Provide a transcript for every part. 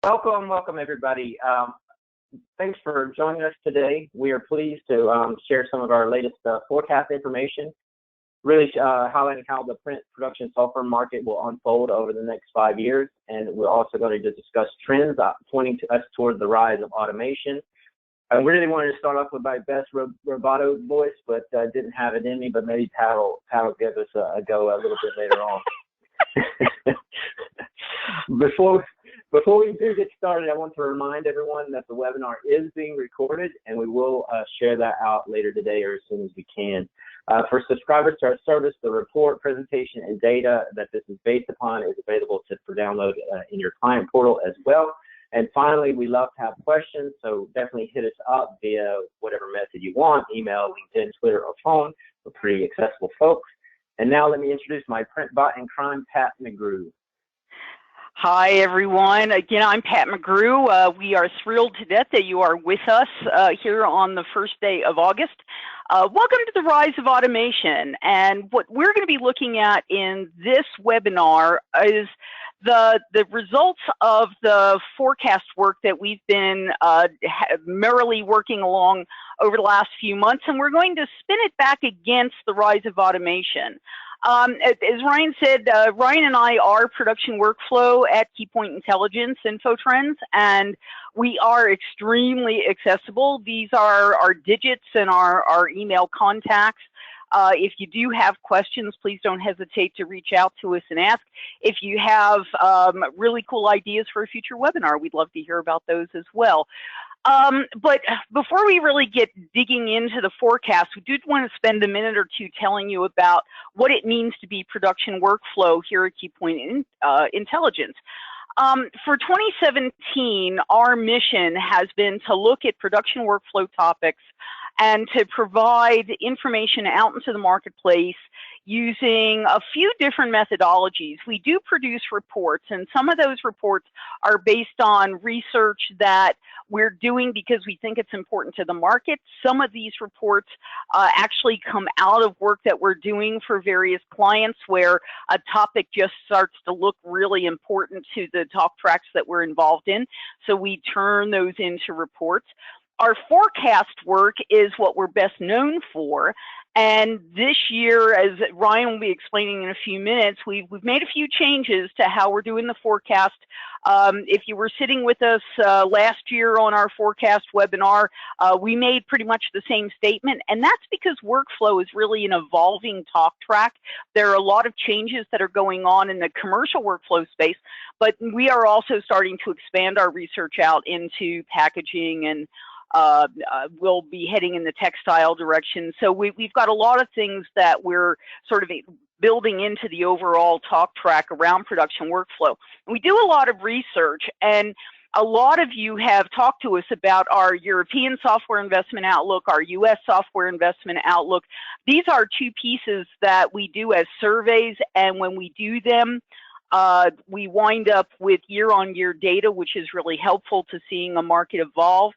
Welcome everybody. Thanks for joining us today. We are pleased to share some of our latest forecast information, really highlighting how the print production software market will unfold over the next 5 years. And we're also going to discuss trends pointing to us toward the rise of automation. I really wanted to start off with my best roboto voice, but didn't have it in me, but maybe Pat will give us a go a little bit later on. Before we do get started, I want to remind everyone that the webinar is being recorded, and we will share that out later today or as soon as we can. For subscribers to our service, the report, presentation, and data that this is based upon is available for download in your client portal as well. And finally, we love to have questions, so definitely hit us up via whatever method you want, email, LinkedIn, Twitter, or phone. We're pretty accessible folks. And now let me introduce my print bot in crime, Pat McGrew. Hi, everyone. Again, I'm Pat McGrew. We are thrilled to death that you are with us here on the first day of August. Welcome to the rise of automation. And what we're going to be looking at in this webinar is the results of the forecast work that we've been merrily working along over the last few months. And we're going to spin it back against the rise of automation. As Ryan said, Ryan and I are production workflow at Keypoint Intelligence, InfoTrends, and we are extremely accessible. These are our digits and our email contacts. If you do have questions, please don't hesitate to reach out to us and ask. If you have really cool ideas for a future webinar, we'd love to hear about those as well. But before we really get digging into the forecast, we did want to spend a minute or two telling you about what it means to be production workflow here at Keypoint Intelligence. For 2017, our mission has been to look at production workflow topics and to provide information out into the marketplace using a few different methodologies. We do produce reports, and some of those reports are based on research that we're doing because we think it's important to the market. Some of these reports actually come out of work that we're doing for various clients where a topic just starts to look really important to the talk tracks that we're involved in. So we turn those into reports. Our forecast work is what we're best known for. And this year, as Ryan will be explaining in a few minutes, we've made a few changes to how we're doing the forecast. If you were sitting with us last year on our forecast webinar, we made pretty much the same statement. And that's because workflow is really an evolving talk track. There are a lot of changes that are going on in the commercial workflow space, but we are also starting to expand our research out into packaging, and we'll be heading in the textile direction. So we've got a lot of things that we're sort of building into the overall talk track around production workflow. We do a lot of research, and a lot of you have talked to us about our European software investment outlook, our US software investment outlook. These are two pieces that we do as surveys, and when we do them, we wind up with year-on-year data, which is really helpful to seeing a market evolve.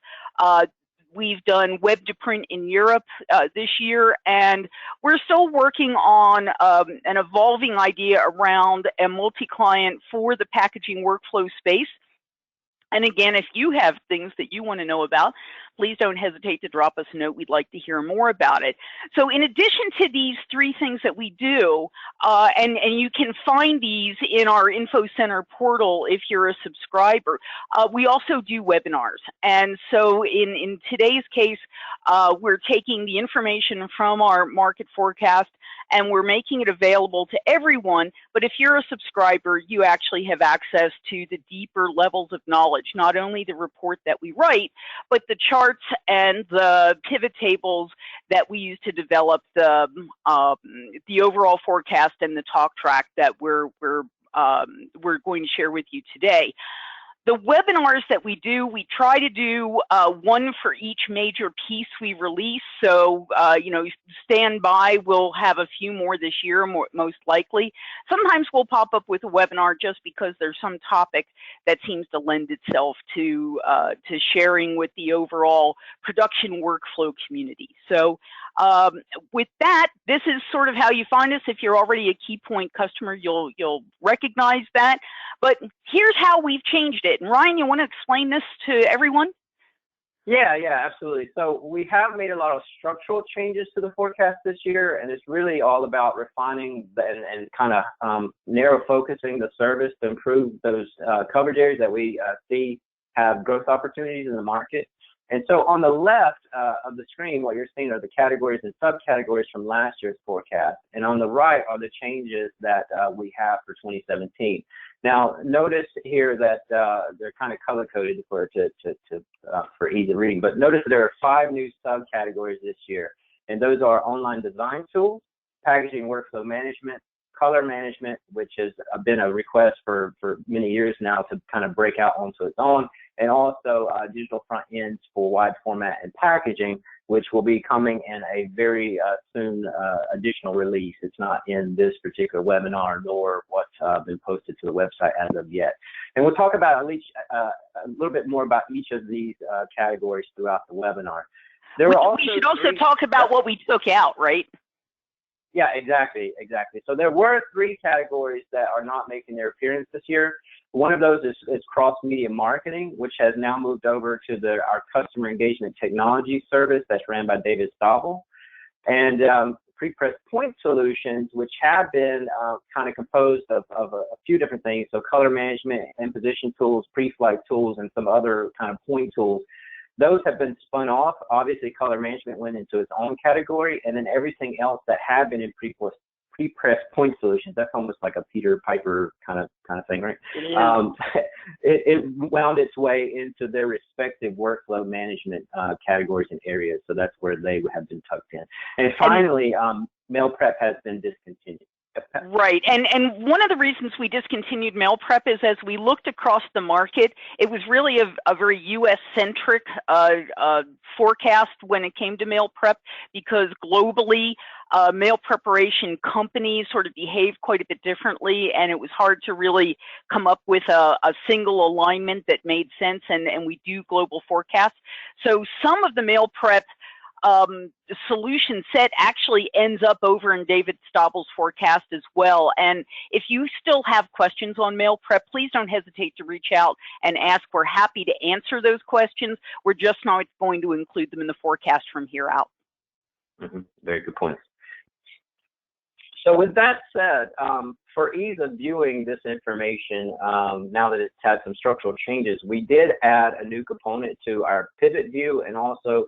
We've done web to print in Europe this year, and we're still working on an evolving idea around a multi-client for the packaging workflow space. And again, if you have things that you want to know about, please don't hesitate to drop us a note. We'd like to hear more about it. So in addition to these three things that we do, and you can find these in our Info Center portal if you're a subscriber, we also do webinars. And so in today's case, we're taking the information from our market forecast and we're making it available to everyone. But if you're a subscriber, you actually have access to the deeper levels of knowledge, not only the report that we write, but the charts and the pivot tables that we use to develop the overall forecast and the talk track that we're going to share with you today. The webinars that we do, we try to do one for each major piece we release. So, you know, stand by. We'll have a few more this year, most likely. Sometimes we'll pop up with a webinar just because there's some topic that seems to lend itself to sharing with the overall production workflow community. So, with that, this is sort of how you find us. If you're already a Keypoint customer, you'll recognize that. But here's how we've changed it. bit. And Ryan, you want to explain this to everyone? Yeah, absolutely. So we have made a lot of structural changes to the forecast this year, and it's really all about refining and kind of narrow focusing the service to improve those coverage areas that we see have growth opportunities in the market. And so on the left of the screen, what you're seeing are the categories and subcategories from last year's forecast. And on the right are the changes that we have for 2017. Now, notice here that they're kind of color-coded for ease of reading, but notice there are 5 new subcategories this year, and those are online design tools, packaging workflow management, color management, which has been a request for many years now to kind of break out onto its own, and also digital front ends for wide format and packaging, which will be coming in a very soon additional release. It's not in this particular webinar nor what's been posted to the website as of yet. And we'll talk about at least a little bit more about each of these categories throughout the webinar. We should also talk about what we took out, right? Yeah, exactly. So there were 3 categories that are not making their appearance this year. One of those is cross-media marketing, which has now moved over to our customer engagement technology service that's ran by David Stabel. And pre-pressed point solutions, which have been kind of composed of a few different things. So color management and position tools, pre-flight tools, and some other kind of point tools. Those have been spun off. Obviously, color management went into its own category, and then everything else that had been in pre-pressed point solutions, that's almost like a Peter Piper kind of thing, right? Yeah. It wound its way into their respective workflow management categories and areas, so that's where they have been tucked in. And finally, mail prep has been discontinued. Right, and one of the reasons we discontinued mail prep is as we looked across the market, it was really a very U.S.-centric forecast when it came to mail prep, because globally, mail preparation companies sort of behave quite a bit differently, and it was hard to really come up with a single alignment that made sense, and we do global forecasts. So some of the mail prep solution set actually ends up over in David Stabel's forecast as well. And if you still have questions on mail prep, please don't hesitate to reach out and ask. We're happy to answer those questions. We're just not going to include them in the forecast from here out. Very good point. So with that said, for ease of viewing this information, now that it's had some structural changes, we did add a new component to our pivot view, and also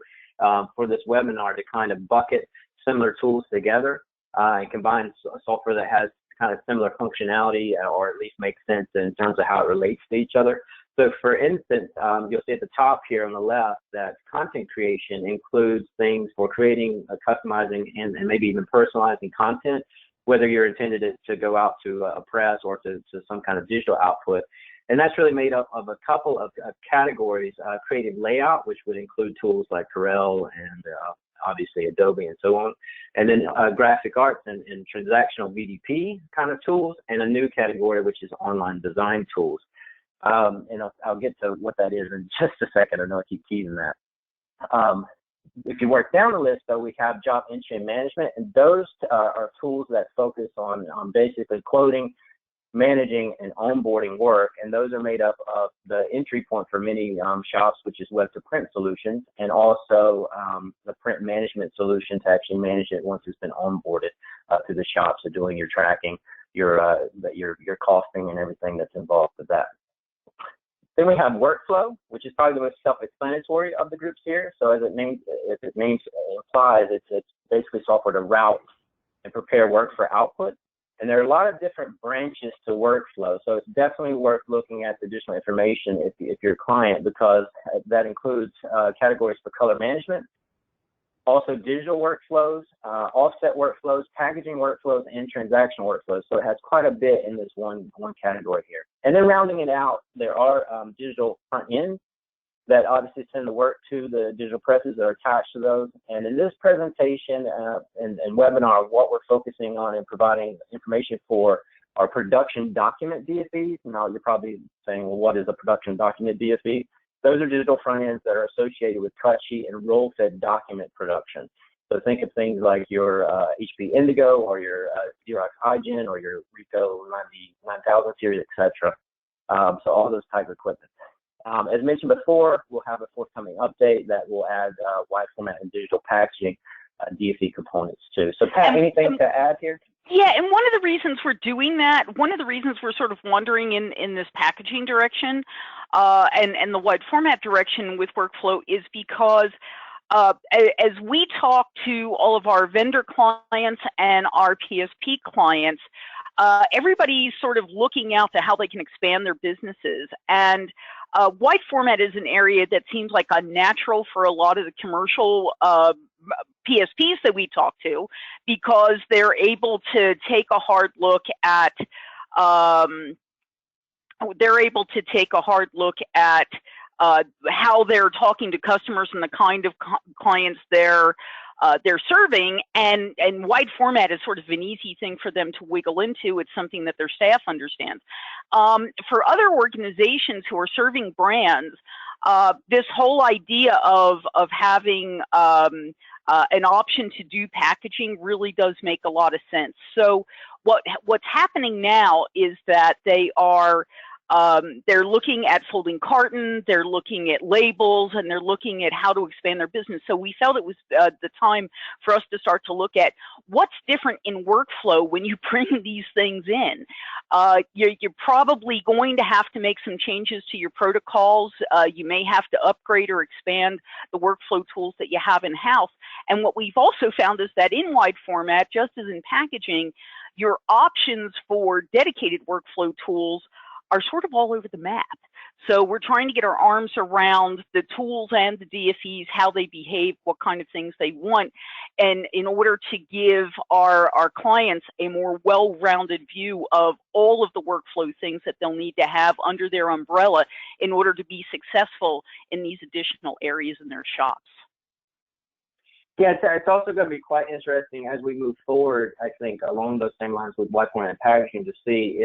for this webinar to kind of bucket similar tools together and combine software that has kind of similar functionality, or at least makes sense in terms of how it relates to each other. So for instance, you'll see at the top here on the left that content creation includes things for creating, customizing, and maybe even personalizing content, whether you're intended to go out to a press or to some kind of digital output. And that's really made up of a couple of categories: creative layout, which would include tools like Corel and obviously Adobe and so on, and then graphic arts and transactional VDP kind of tools, and a new category which is online design tools. And I'll get to what that is in just a second. I know I keep teasing that. If you work down the list, though, we have job entry and management, and those are tools that focus on basically quoting, managing, and onboarding work, and those are made up of the entry point for many shops, which is web to print solutions, and also the print management solution to actually manage it once it's been onboarded to the shop. So doing your tracking, your costing, and everything that's involved with that. Then we have workflow, which is probably the most self-explanatory of the groups here. So as its name implies, it's basically software to route and prepare work for output. And there are a lot of different branches to workflow, so it's definitely worth looking at the additional information if you're a client, because that includes categories for color management, also digital workflows, offset workflows, packaging workflows, and transactional workflows. So it has quite a bit in this one category here. And then rounding it out, there are digital front ends that obviously send the work to the digital presses that are attached to those. And in this presentation and webinar, what we're focusing on and providing information for are production document DFEs. Now you're probably saying, well, what is a production document DFE? Those are digital front ends that are associated with cut sheet and roll fed document production. So think of things like your HP Indigo or your Xerox iGen or your Ricoh 9000 series, etc. So all those type of equipment. As mentioned before, we'll have a forthcoming update that will add wide format and digital packaging DFE components too. So Pat, anything to add here? Yeah, and one of the reasons we're doing that, one of the reasons we're sort of wandering in this packaging direction and the wide format direction with workflow is because as we talk to all of our vendor clients and our PSP clients, everybody's sort of looking out to how they can expand their businesses. And wide format is an area that seems like a natural for a lot of the commercial PSPs that we talk to, because they're able to take a hard look at how they're talking to customers and the kind of clients they're serving, and wide format is sort of an easy thing for them to wiggle into. It's something that their staff understands. For other organizations who are serving brands, this whole idea of having an option to do packaging really does make a lot of sense. So what's happening now is that they're looking at folding carton, they're looking at labels, and they're looking at how to expand their business. So we felt it was the time for us to start to look at what's different in workflow when you bring these things in. You're probably going to have to make some changes to your protocols. You may have to upgrade or expand the workflow tools that you have in-house. And what we've also found is that in wide format, just as in packaging, your options for dedicated workflow tools are sort of all over the map. So we're trying to get our arms around the tools and the DFEs, how they behave, what kind of things they want, and in order to give our clients a more well-rounded view of all of the workflow things that they'll need to have under their umbrella in order to be successful in these additional areas in their shops. Yeah, it's also going to be quite interesting as we move forward, I think, along those same lines with wide format packaging, to see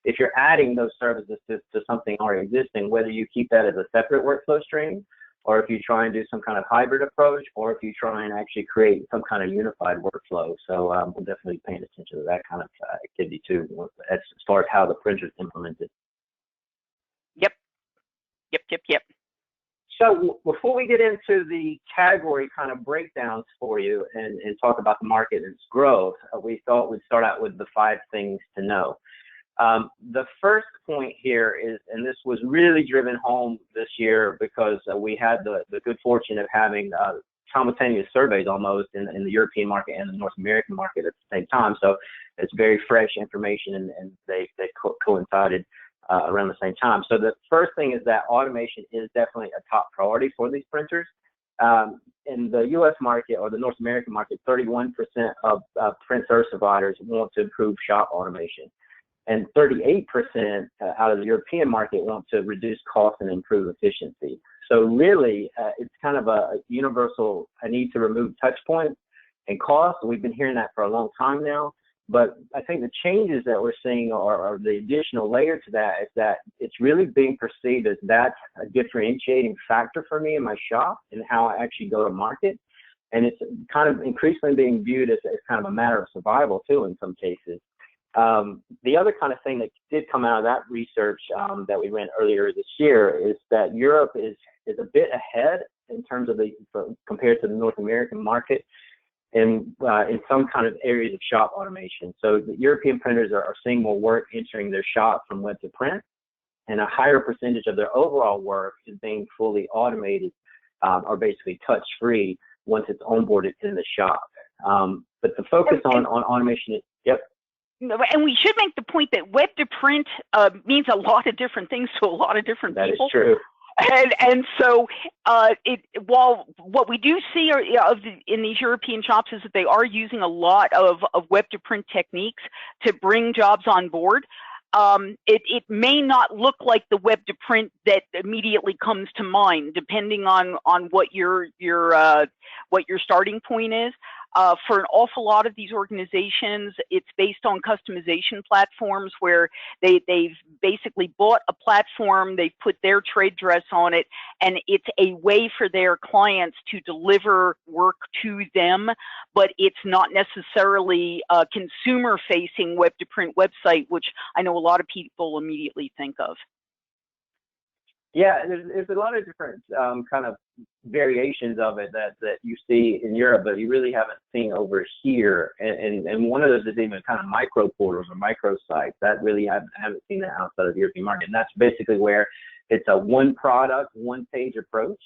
if you're adding those services to something already existing, whether you keep that as a separate workflow stream, or if you try and do some kind of hybrid approach, or if you try and actually create some kind of unified workflow. So we're definitely paying attention to that kind of activity too, as far as how the printer is implemented. Yep. So before we get into the category kind of breakdowns for you and talk about the market and its growth, we thought we'd start out with the 5 things to know. The first point here is, and this was really driven home this year because we had the good fortune of having simultaneous surveys almost in the European market and the North American market at the same time. So it's very fresh information, and they coincided around the same time. So the first thing is that automation is definitely a top priority for these printers. In the U.S. market or the North American market, 31% of print service providers want to improve shop automation. And 38% out of the European market want to reduce costs and improve efficiency. So really, it's kind of a universal need to remove touch points and costs. We've been hearing that for a long time now. But I think the changes that we're seeing are the additional layer to that is that it's really being perceived as that a differentiating factor for me in my shop and how I actually go to market. And it's kind of increasingly being viewed as kind of a matter of survival too in some cases. The other kind of thing that did come out of that research that we ran earlier this year is that Europe is a bit ahead in terms of compared to the North American market in some kind of areas of shop automation. So the European printers are seeing more work entering their shop from web to print, and a higher percentage of their overall work is being fully automated or basically touch-free once it's onboarded in the shop. But the focus on automation is, yep. And we should make the point that web to print means a lot of different things to a lot of different people. That is true. And so while what we do see in these European shops is that they are using a lot of web to print techniques to bring jobs on board, it may not look like the web to print that immediately comes to mind, depending on what your starting point is. For an awful lot of these organizations, it's based on customization platforms where they've basically bought a platform, they've put their trade dress on it, and it's a way for their clients to deliver work to them, but it's not necessarily a consumer-facing web-to-print website, which I know a lot of people immediately think of. Yeah, there's a lot of different kind of variations of it that you see in Europe, but you really haven't seen over here. And one of those is even kind of micro portals or micro sites that really haven't seen that outside of the European market. And that's basically where it's a one product, one page approach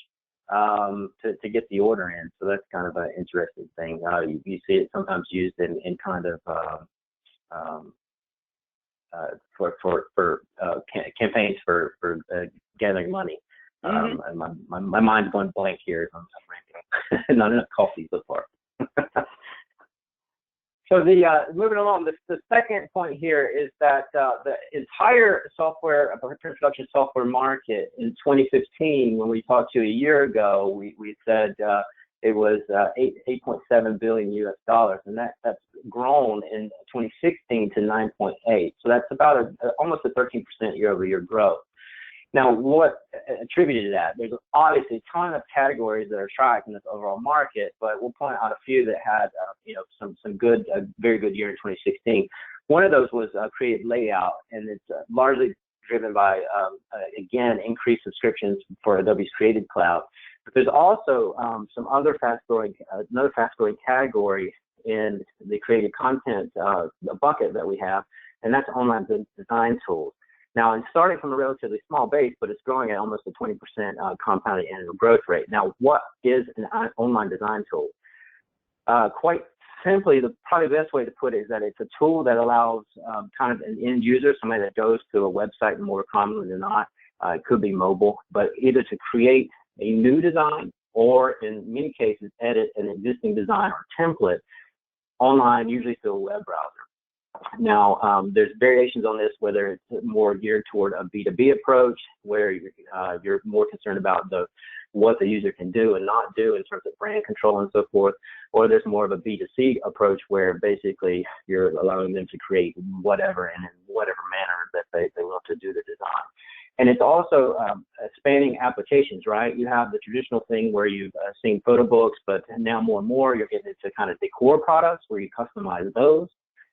to get the order in. So that's kind of an interesting thing. You see it sometimes used in kind of for campaigns for gathering money. And my mind's going blank here. I'm ranting. Not enough coffee so far. So moving along, the second point here is that the entire software, print production software market in 2015, when we talked to you a year ago, we said it was $8.7 billion US, and that's grown in 2016 to 9.8. So that's about almost a 13% year-over-year growth. Now, what attributed to that? There's obviously a ton of categories that are tracking this overall market, but we'll point out a few that had, some good, very good year in 2016. One of those was creative layout, and it's largely driven by, again, increased subscriptions for Adobe's Creative Cloud. But there's also another fast-growing category in the creative content bucket that we have, and that's online design tools. Now, it's starting from a relatively small base, but it's growing at almost a 20% compounded annual growth rate. Now, what is an online design tool? Quite simply, probably the best way to put it is that it's a tool that allows kind of an end user, somebody that goes to a website more commonly than not, it could be mobile, but either to create a new design or in many cases edit an existing design or template online, usually through a web browser. Now, there's variations on this, whether it's more geared toward a B2B approach, where you're more concerned about what the user can do and not do in terms of brand control and so forth, or there's more of a B2C approach where basically you're allowing them to create whatever and in whatever manner that they want to do the design. And it's also spanning applications, right? You have the traditional thing where you've seen photo books, but now more and more you're getting into kind of decor products where you customize those.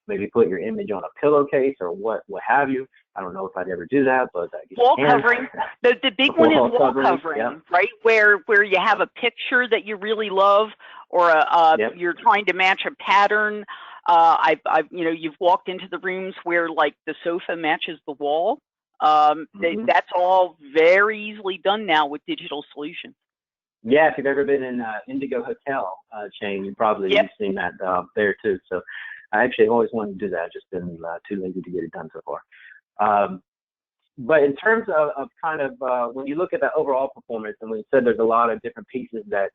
Maybe put your image on a pillowcase or what have you. I don't know if I'd ever do that, but I guess wall covering. The big one is wall covering, yeah. Right? Where you have a picture that you really love, or Yep. You're trying to match a pattern. You've walked into the rooms where like the sofa matches the wall. That's all very easily done now with digital solutions. Yeah, if you've ever been in Indigo Hotel chain, you've seen that there too. So I actually always wanted to do that. I've just been too lazy to get it done so far. But in terms of kind of when you look at the overall performance, and we said there's a lot of different pieces that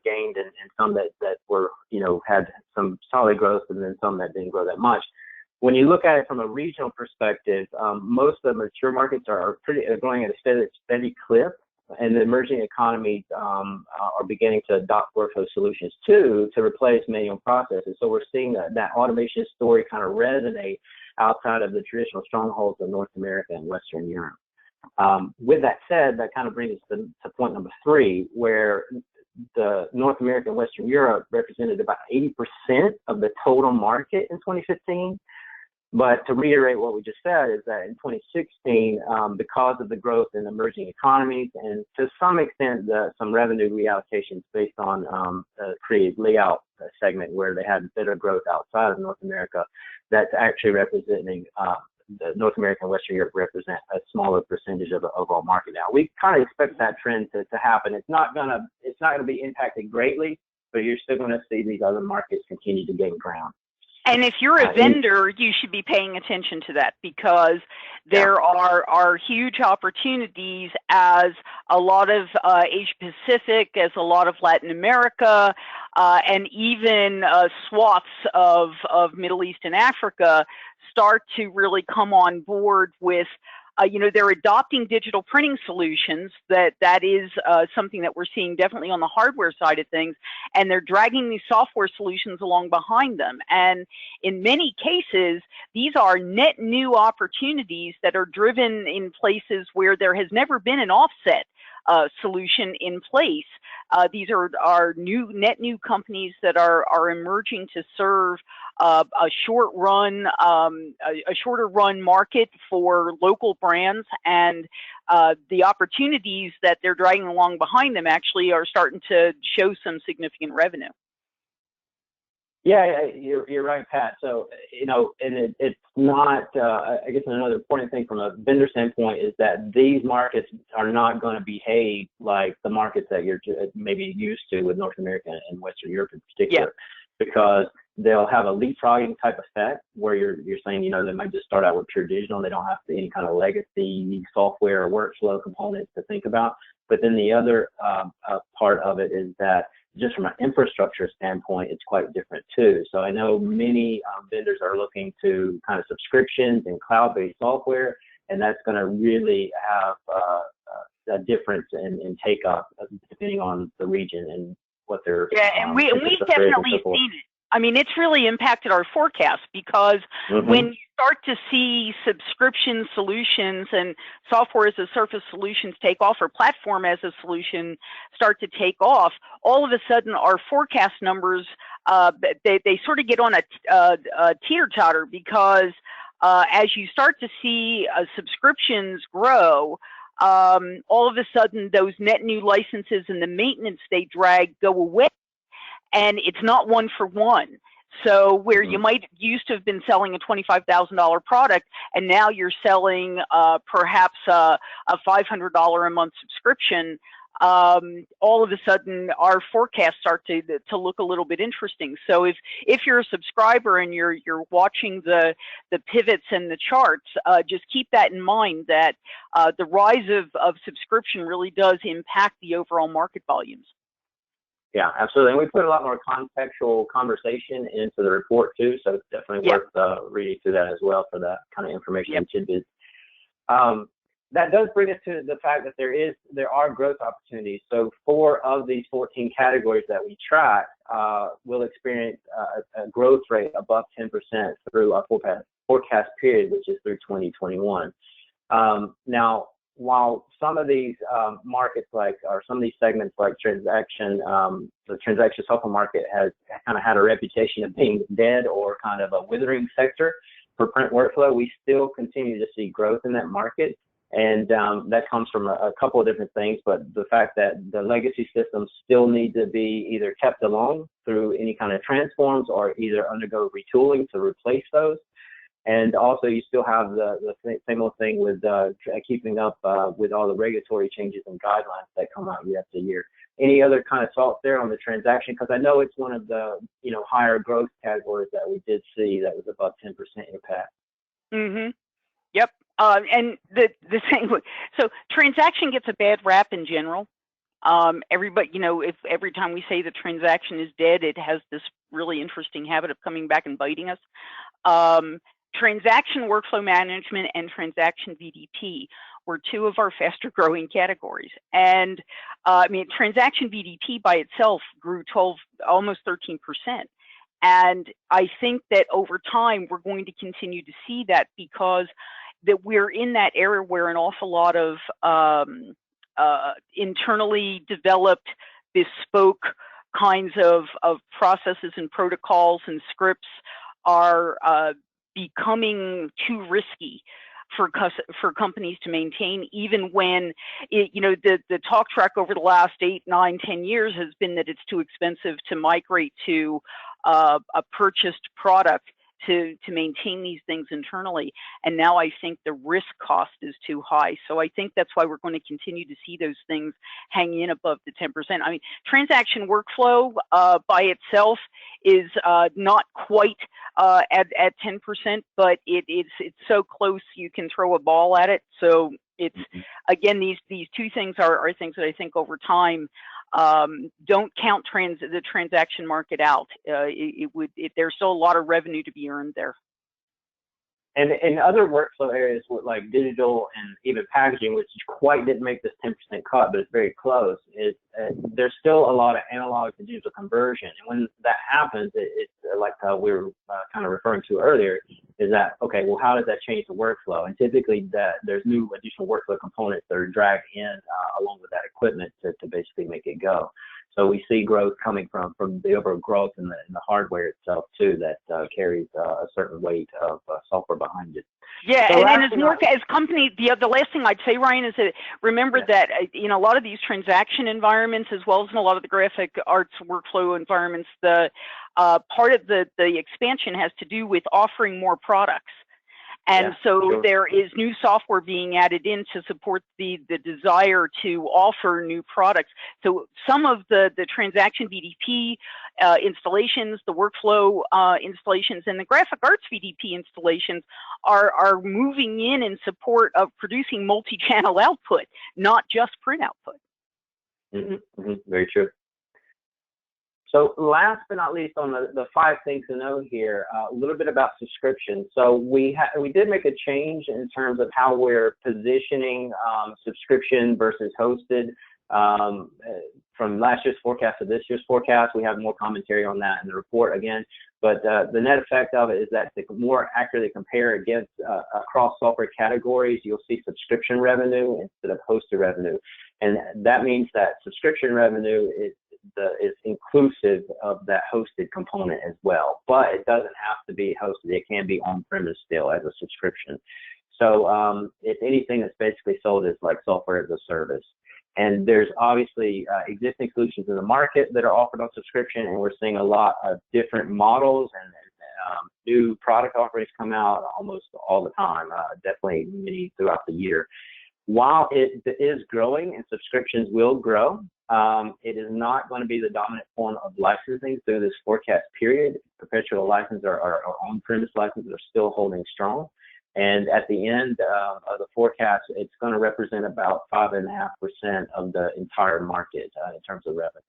gained and some that were, had some solid growth and then some that didn't grow that much. When you look at it from a regional perspective, most of the mature markets are growing at a steady clip. And the emerging economies are beginning to adopt workflow solutions too to replace manual processes. So we're seeing that automation story kind of resonate outside of the traditional strongholds of North America and Western Europe. With that said, that kind of brings us to point number 3, where the North America and Western Europe represented about 80% of the total market in 2015. But to reiterate what we just said is that in 2016, because of the growth in emerging economies and to some extent some revenue reallocations based on the creative layout segment where they had better growth outside of North America, that's actually representing the North America and Western Europe represent a smaller percentage of the overall market now. We kind of expect that trend to happen. It's not gonna be impacted greatly, but you're still going to see these other markets continue to gain ground. And if you're a vendor, you should be paying attention to that, because there are huge opportunities as a lot of Asia Pacific, as a lot of Latin America, and even swaths of Middle East and Africa start to really come on board with they're adopting digital printing solutions. That is something that we're seeing definitely on the hardware side of things, and they're dragging these software solutions along behind them. And in many cases, these are net new opportunities that are driven in places where there has never been an offset solution in place. These are net new companies that are emerging to serve a shorter run market for local brands, and the opportunities that they're dragging along behind them actually are starting to show some significant revenue. Yeah, you're right, Pat. So, and it's not, I guess another important thing from a vendor standpoint is that these markets are not going to behave like the markets that you're maybe used to with North America and Western Europe in particular, because they'll have a leapfrogging type effect where you're saying, they might just start out with pure digital and they don't have any kind of legacy software or workflow components to think about. But then the other part of it is that just from an infrastructure standpoint, it's quite different too. So I know many vendors are looking to kind of subscriptions and cloud-based software, and that's going to really have a difference in take-up depending on the region and what their and we've definitely seen it. I mean, it's really impacted our forecast because when you start to see subscription solutions and software as a service solutions take off, or platform as a solution start to take off, all of a sudden our forecast numbers, they sort of get on a teeter-totter, because as you start to see subscriptions grow, all of a sudden those net new licenses and the maintenance they drag go away. And it's not one for one. So where you might used to have been selling a $25,000 product, and now you're selling perhaps a $500 a month subscription, all of a sudden our forecasts start to look a little bit interesting. So if you're a subscriber and you're watching the pivots and the charts, just keep that in mind, that the rise of subscription really does impact the overall market volumes. Yeah, absolutely. And we put a lot more contextual conversation into the report too, so it's definitely worth reading through that as well for that kind of information and tidbits. That does bring us to the fact that there are growth opportunities. So 4 of these 14 categories that we track will experience a growth rate above 10% through our forecast period, which is through 2021. Now, while some of these markets or some of these segments like the transaction software market has kind of had a reputation of being dead or kind of a withering sector for print workflow, we still continue to see growth in that market. And that comes from a couple of different things, but the fact that the legacy systems still need to be either kept along through any kind of transforms or either undergo retooling to replace those. And also, you still have the same old thing with keeping up with all the regulatory changes and guidelines that come out year after year. Any other kind of thoughts there on the transaction? Because I know it's one of the higher growth categories that we did see that was above 10% impact. Yep. And the same. So transaction gets a bad rap in general. Everybody, if every time we say the transaction is dead, it has this really interesting habit of coming back and biting us. Transaction workflow management and transaction VDP were 2 of our faster growing categories. And transaction VDP by itself grew almost 13%. And I think that over time, we're going to continue to see that, because that we're in that area where an awful lot of internally developed, bespoke kinds of processes and protocols and scripts are becoming too risky for companies to maintain, even when the talk track over the last 8, 9, 10 years has been that it's too expensive to migrate to a purchased product to maintain these things internally. And now I think the risk cost is too high. So I think that's why we're going to continue to see those things hang in above the 10%. I mean, transaction workflow by itself is not quite at 10%, but it's so close you can throw a ball at it. So it's, again, these 2 things are things that I think over time don't count the transaction market out. There's still a lot of revenue to be earned there. And in other workflow areas like digital and even packaging, which quite didn't make this 10% cut, but it's very close, there's still a lot of analog to digital conversion. And when that happens, it's like we were kind of referring to earlier, is that, okay, well, how does that change the workflow? And typically there's new additional workflow components that are dragged in along with that equipment to basically make it go. So we see growth coming from the overall growth in the hardware itself too, that carries a certain weight of software behind it. Yeah, so and as more as companies, the last thing I'd say, Ryan, is that remember that in a lot of these transaction environments, as well as in a lot of the graphic arts workflow environments, the part of the expansion has to do with offering more products. And so there is new software being added in to support the desire to offer new products. So some of the transaction VDP installations, the workflow installations, and the graphic arts VDP installations are moving in support of producing multi-channel output, not just print output. Very true. So last but not least on the 5 things to know here, a little bit about subscription. So we did make a change in terms of how we're positioning subscription versus hosted from last year's forecast to this year's forecast. We have more commentary on that in the report again, but the net effect of it is that to more accurately compare against across software categories, you'll see subscription revenue instead of hosted revenue. And that means that subscription revenue is inclusive of that hosted component as well, but it doesn't have to be hosted. It can be on-premise still as a subscription. So if anything that's basically sold is like software as a service. And there's obviously existing solutions in the market that are offered on subscription, and we're seeing a lot of different models and new product offerings come out almost all the time, definitely many throughout the year. While it is growing and subscriptions will grow, it is not going to be the dominant form of licensing through this forecast period. Perpetual license or on-premise licenses are still holding strong. And at the end of the forecast, it's going to represent about 5.5% of the entire market in terms of revenues.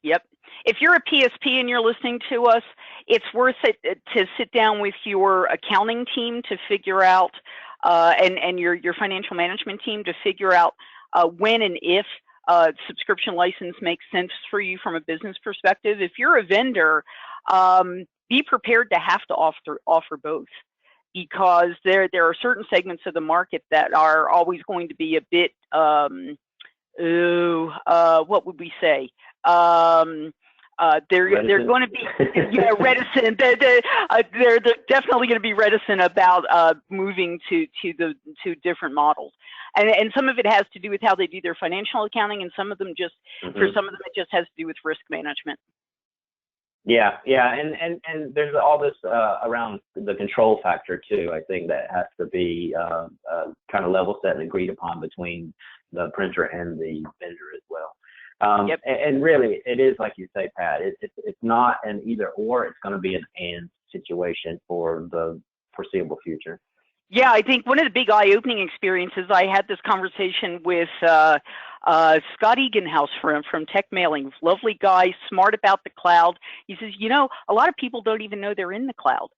Yep. If you're a PSP and you're listening to us, it's worth it to sit down with your accounting team to figure out, and your financial management team to figure out when and if subscription license makes sense for you from a business perspective. If you're a vendor, be prepared to have to offer both, because there are certain segments of the market that are always going to be a bit, what would we say? They're going to be reticent. They're definitely going to be reticent about moving to different models, and some of it has to do with how they do their financial accounting, and some of them just for some of them it just has to do with risk management. Yeah, and there's all this around the control factor too. I think that has to be kind of level set and agreed upon between the printer and the vendor as well. And really, it is like you say, Pat. It's not an either or. It's going to be an and situation for the foreseeable future. Yeah, I think one of the big eye-opening experiences, I had this conversation with Scott Eganhouse from Tech Mailing. Lovely guy, smart about the cloud. He says, a lot of people don't even know they're in the cloud.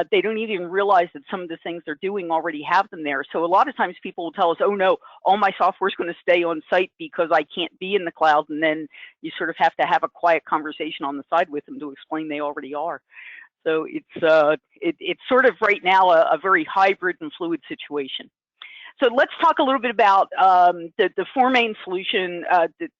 They don't even realize that some of the things they're doing already have them there. So a lot of times people will tell us, oh no, all my software is going to stay on site because I can't be in the cloud. And then you sort of have to have a quiet conversation on the side with them to explain they already are. So it's sort of right now a very hybrid and fluid situation. So let's talk a little bit about the 4 main solution,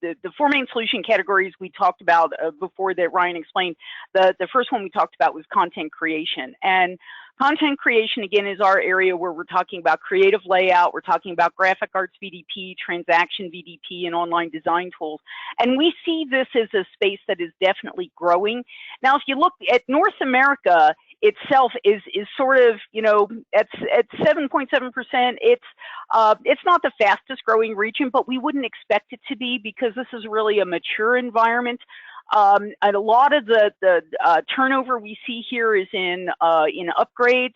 the 4 main solution categories we talked about before that Ryan explained. The first one we talked about was content creation. And content creation, again, is our area where we're talking about creative layout. We're talking about graphic arts VDP, transaction VDP, and online design tools. And we see this as a space that is definitely growing. Now, if you look at North America itself is sort of, at 7.7%. It's not the fastest growing region, but we wouldn't expect it to be because this is really a mature environment. And a lot of the turnover we see here is in upgrades.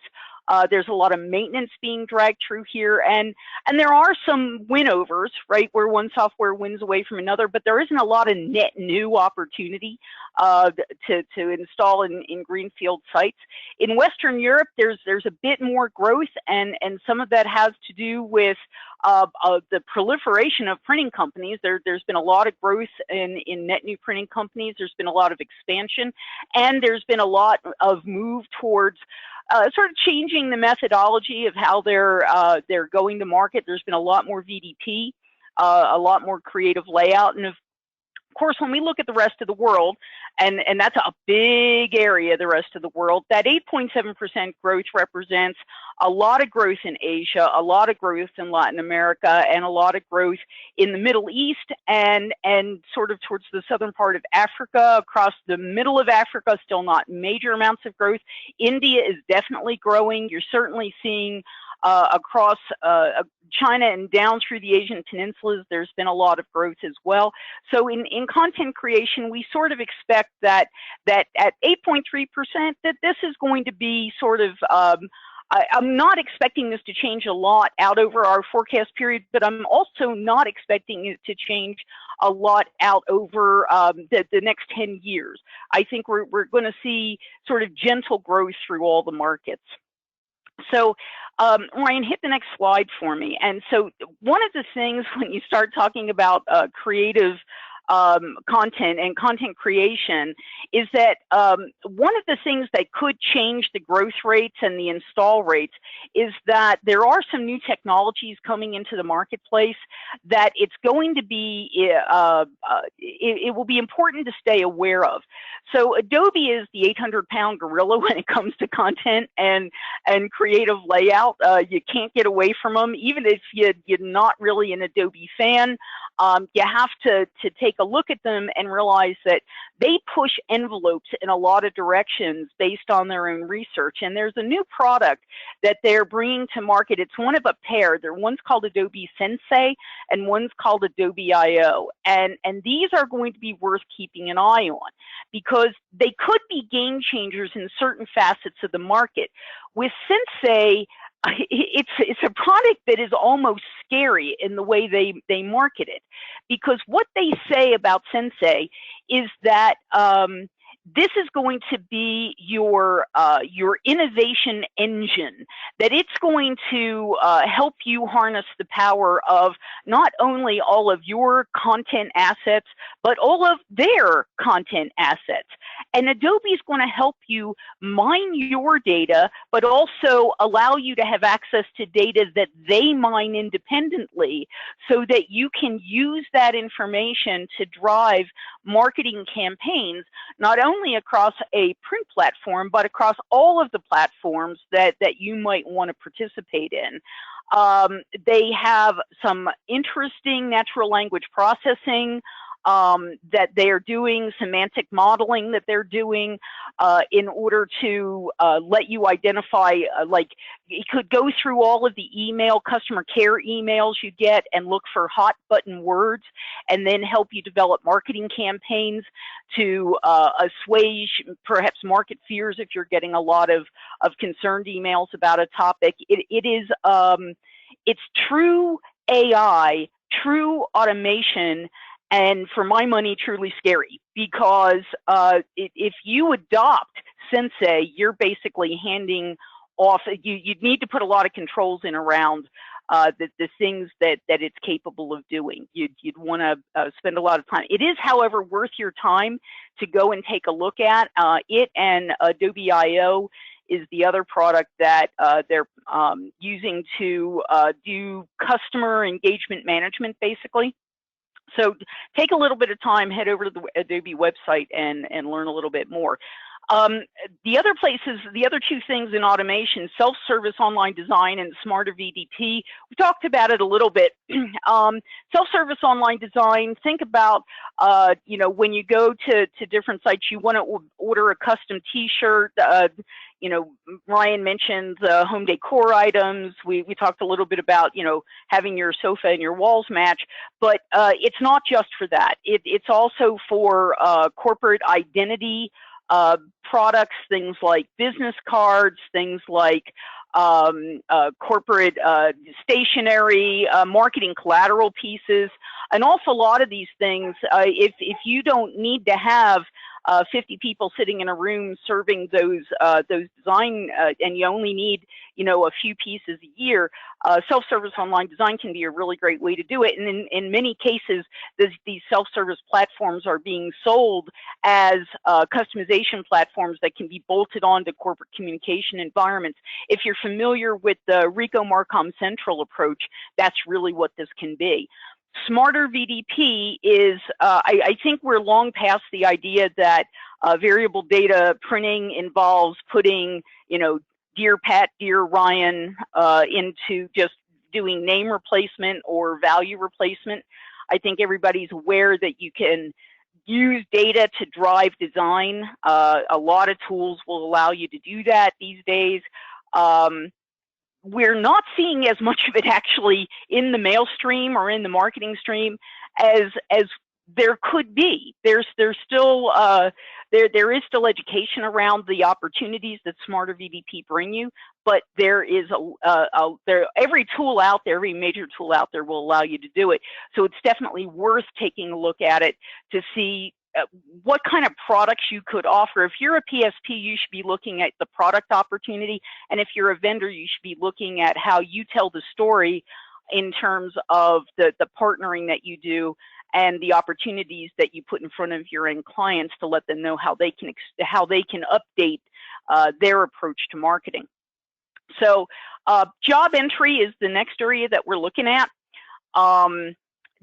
There's a lot of maintenance being dragged through here, and there are some win-overs, right, where one software wins away from another, but there isn't a lot of net new opportunity to install in greenfield sites. In Western Europe, there's a bit more growth, and some of that has to do with the proliferation of printing companies. There's been a lot of growth in net new printing companies. There's been a lot of expansion, and there's been a lot of move towards sort of changing the methodology of how they're going to market. There's been a lot more VDP, a lot more creative layout, and of course, when we look at the rest of the world, and that's a big area, the rest of the world, that 8.7% growth represents a lot of growth in Asia, a lot of growth in Latin America, and a lot of growth in the Middle East, and sort of towards the southern part of Africa. Across the middle of Africa, still not major amounts of growth. India is definitely growing. You're certainly seeing across China and down through the Asian peninsulas, there's been a lot of growth as well. So in content creation, we sort of expect that at 8.3%, that this is going to be sort of, I'm not expecting this to change a lot out over our forecast period, but I'm also not expecting it to change a lot out over the next 10 years. I think we're going to see sort of gentle growth through all the markets. So Ryan, hit the next slide for me. And so one of the things when you start talking about creative content and content creation is that one of the things that could change the growth rates and the install rates is that there are some new technologies coming into the marketplace that it's going to be, it will be important to stay aware of. So Adobe is the 800-pound gorilla when it comes to content and creative layout. You can't get away from them, even if you're not really an Adobe fan. You have to take a look at them and realize that they push envelopes in a lot of directions based on their own research. And there's a new product that they're bringing to market. It's one of a pair. One's called Adobe Sensei and one's called Adobe I/O. And these are going to be worth keeping an eye on because they could be game changers in certain facets of the market. With Sensei, it's a product that is almost scary in the way they market it, because what they say about Sensei is that this is going to be your innovation engine, that it's going to help you harness the power of not only all of your content assets, but all of their content assets. And Adobe is going to help you mine your data, but also allow you to have access to data that they mine independently so that you can use that information to drive marketing campaigns, not only across a print platform, but across all of the platforms that you might want to participate in. They have some interesting natural language processing that they're doing, semantic modeling that they're doing in order to let you identify, like, you could go through all of the customer care emails you get and look for hot button words and then help you develop marketing campaigns to assuage perhaps market fears if you're getting a lot of concerned emails about a topic. It's true AI, true automation, and for my money, truly scary, because if you adopt Sensei, you're basically handing off, you'd need to put a lot of controls in around the things that it's capable of doing. You'd want to spend a lot of time. It is, however, worth your time to go and take a look at. It and Adobe I/O is the other product that they're using to do customer engagement management, basically. So take a little bit of time, head over to the Adobe website and learn a little bit more. The other places, the other two things in automation, self-service online design and smarter VDP, we talked about it a little bit. Self-service online design, think about, when you go to different sites, you want to order a custom t-shirt. Ryan mentioned the home decor items. We talked a little bit about, having your sofa and your walls match, but it's not just for that. It's also for corporate identity products, things like business cards, things like corporate stationery, marketing collateral pieces, an awful lot of these things. If you don't need to have 50 people sitting in a room serving those design, and you only need, you know, a few pieces a year, self-service online design can be a really great way to do it. And in many cases, these self-service platforms are being sold as customization platforms that can be bolted onto corporate communication environments. If you're familiar with the Rico Marcom Central approach, that's really what this can be. Smarter VDP is, I think we're long past the idea that variable data printing involves putting, you know, Dear Pat, Dear Ryan into just doing name replacement or value replacement. I think everybody's aware that you can use data to drive design. A lot of tools will allow you to do that these days. We're not seeing as much of it actually in the mail stream or in the marketing stream as there could be. There's still there is still education around the opportunities that Smarter VDP bring you, but there is every tool out there, every major tool out there will allow you to do it. So it's definitely worth taking a look at it to see what kind of products you could offer. If you're a PSP, you should be looking at the product opportunity. And if you're a vendor, you should be looking at how you tell the story in terms of the partnering that you do and the opportunities that you put in front of your end clients to let them know how they can update their approach to marketing. So job entry is the next area that we're looking at.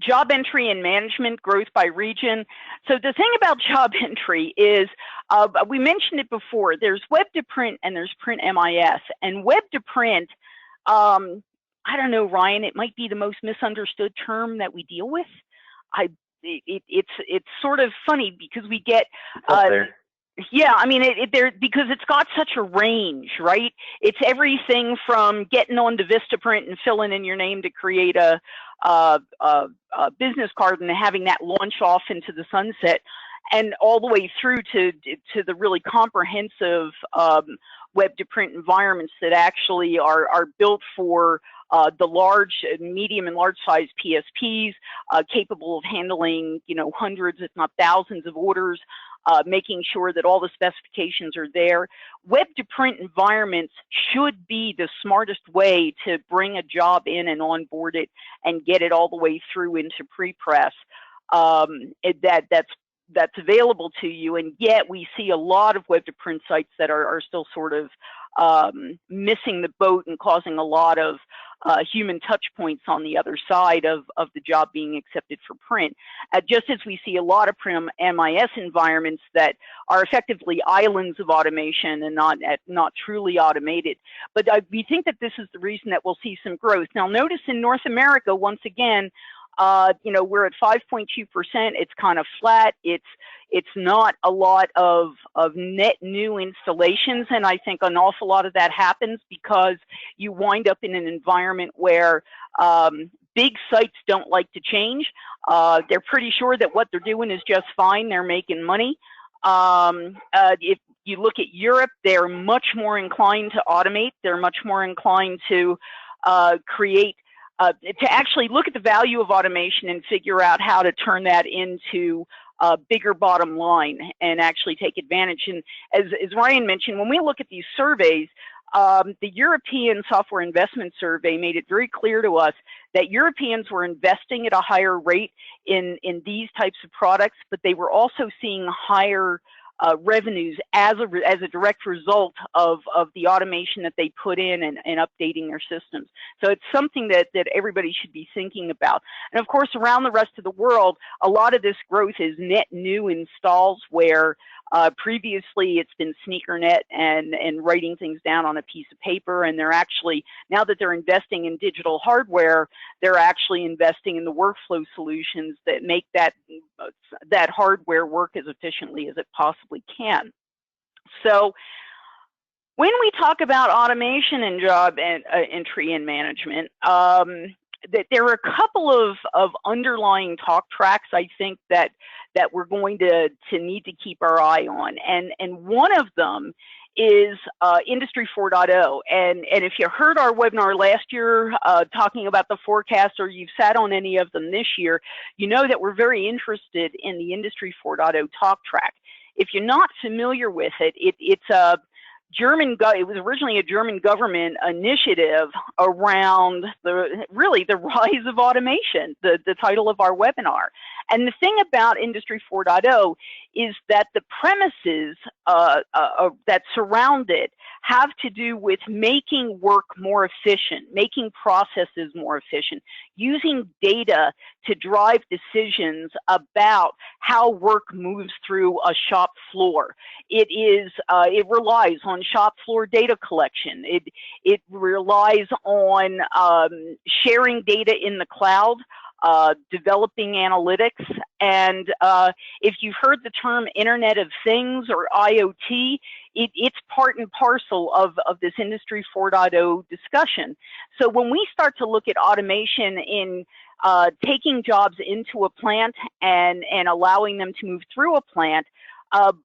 Job entry and management, growth by region. So the thing about job entry is, we mentioned it before, there's web to print and there's print MIS. And web to print, I don't know, Ryan, it might be the most misunderstood term that we deal with. It's sort of funny because we get, yeah, I mean, because it's got such a range, right? It's everything from getting onto Vistaprint and filling in your name to create a business card and having that launch off into the sunset, and all the way through to the really comprehensive web to print environments that actually are built for the large, medium, and large size PSPs, capable of handling, you know, hundreds, if not thousands of orders. Making sure that all the specifications are there. Web to print environments should be the smartest way to bring a job in and onboard it and get it all the way through into pre-press. That's available to you, and yet we see a lot of web to print sites that are still sort of missing the boat and causing a lot of human touch points on the other side of the job being accepted for print. Just as we see a lot of print MIS environments that are effectively islands of automation and not truly automated. But we think that this is the reason that we'll see some growth. Now notice in North America, once again, you know, we're at 5.2%. It's kind of flat. It's not a lot of net new installations, and I think an awful lot of that happens because you wind up in an environment where big sites don't like to change. They're pretty sure that what they're doing is just fine. They're making money. If you look at Europe, they're much more inclined to automate. They're much more inclined to create. To actually look at the value of automation and figure out how to turn that into a bigger bottom line and actually take advantage. And as Ryan mentioned, when we look at these surveys, the European Software Investment Survey made it very clear to us that Europeans were investing at a higher rate in these types of products, but they were also seeing higher revenues as a direct result of the automation that they put in and updating their systems. So it's something that everybody should be thinking about. And of course, around the rest of the world, a lot of this growth is net new installs where previously it's been sneakernet and writing things down on a piece of paper, and they're actually, now that they're investing in digital hardware, they're actually investing in the workflow solutions that make that hardware work as efficiently as it possibly can. So when we talk about automation and job entry and management, that there are a couple of underlying talk tracks, I think, that we're going to need to keep our eye on. And one of them is Industry 4.0. And if you heard our webinar last year talking about the forecast, or you've sat on any of them this year, you know that we're very interested in the Industry 4.0 talk track. If you're not familiar with it, it's a it was originally a German government initiative around the rise of automation, the title of our webinar. And the thing about Industry 4.0 is that the premises that surround it have to do with making work more efficient, making processes more efficient, using data to drive decisions about how work moves through a shop floor. It relies on shop floor data collection. It relies on sharing data in the cloud, developing analytics. And if you've heard the term Internet of Things or IoT, it's part and parcel of this Industry 4.0 discussion. So when we start to look at automation in taking jobs into a plant and allowing them to move through a plant,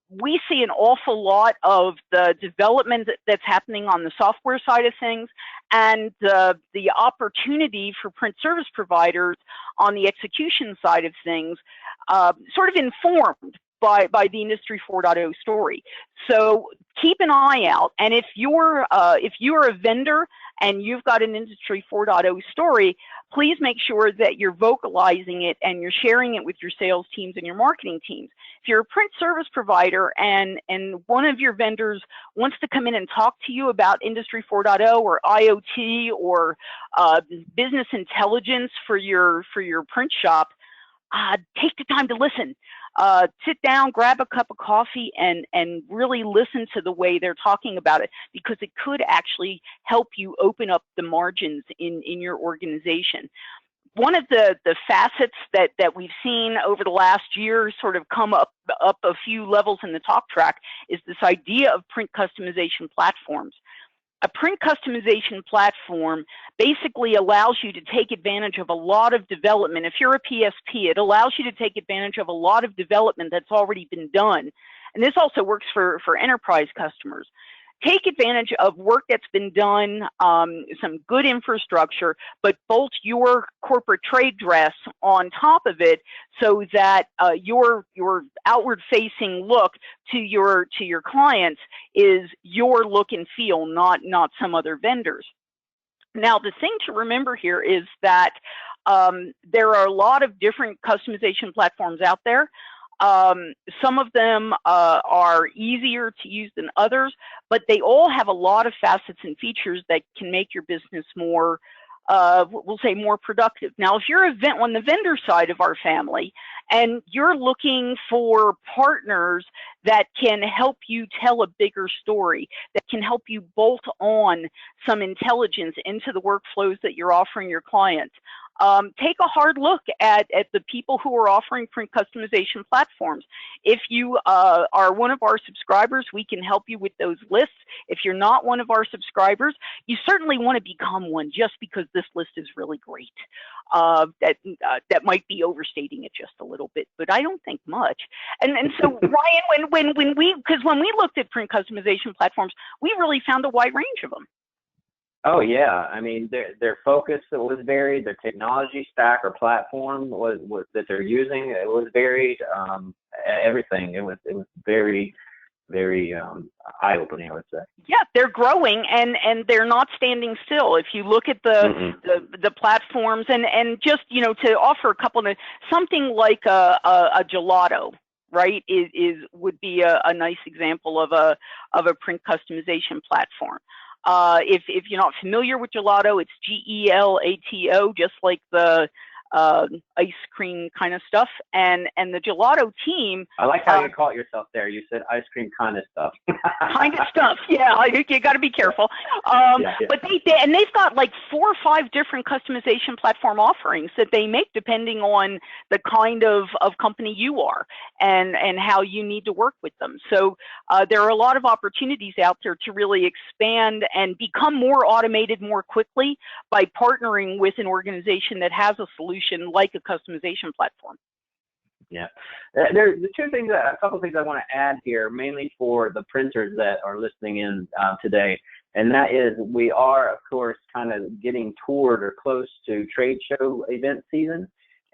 we see an awful lot of the development that's happening on the software side of things, and the opportunity for print service providers on the execution side of things, sort of informed by the Industry 4.0 story. So keep an eye out, and if you're a vendor and you've got an Industry 4.0 story, please make sure that you're vocalizing it and you're sharing it with your sales teams and your marketing teams. If you're a print service provider and one of your vendors wants to come in and talk to you about Industry 4.0 or IoT or business intelligence for your print shop, take the time to listen. Sit down, grab a cup of coffee, and really listen to the way they're talking about it, because it could actually help you open up the margins in your organization. One of the facets that we've seen over the last year sort of come up a few levels in the talk track is this idea of print customization platforms. A print customization platform basically allows you to take advantage of a lot of development. If you're a PSP, it allows you to take advantage of a lot of development that's already been done. And this also works for enterprise customers. Take advantage of work that's been done, some good infrastructure, but bolt your corporate trade dress on top of it so that your outward-facing look to your clients is your look and feel, not some other vendors. Now, the thing to remember here is that there are a lot of different customization platforms out there. Some of them are easier to use than others, but they all have a lot of facets and features that can make your business more, we'll say, more productive. Now, if you're on the vendor side of our family and you're looking for partners that can help you tell a bigger story, that can help you bolt on some intelligence into the workflows that you're offering your clients, take a hard look at the people who are offering print customization platforms. If you are one of our subscribers, we can help you with those lists. If you're not one of our subscribers, you certainly want to become one, just because this list is really great. That might be overstating it just a little bit, but I don't think much. And so Ryan, when we looked at print customization platforms, we really found a wide range of them. Oh yeah, I mean their focus was varied. Their technology stack or platform was that they're using, it was varied. Everything, it was very eye-opening, I would say. Yeah, they're growing and they're not standing still. If you look at the platforms and just to offer a couple of something like a gelato, right, would be a nice example of a print customization platform. If you're not familiar with gelato, it's Gelato, just like the ice cream kind of stuff. And the gelato team. I like how you call it yourself there. You said ice cream kind of stuff. Kind of stuff. Yeah, you got to be careful. Yeah. But they've got like 4 or 5 different customization platform offerings that they make depending on the kind of company you are and how you need to work with them. So there are a lot of opportunities out there to really expand and become more automated more quickly by partnering with an organization that has a solution like a customization platform. Yeah, there's a couple of things I want to add here, mainly for the printers that are listening in today, and that is we are, of course, kind of getting toward or close to trade show event season.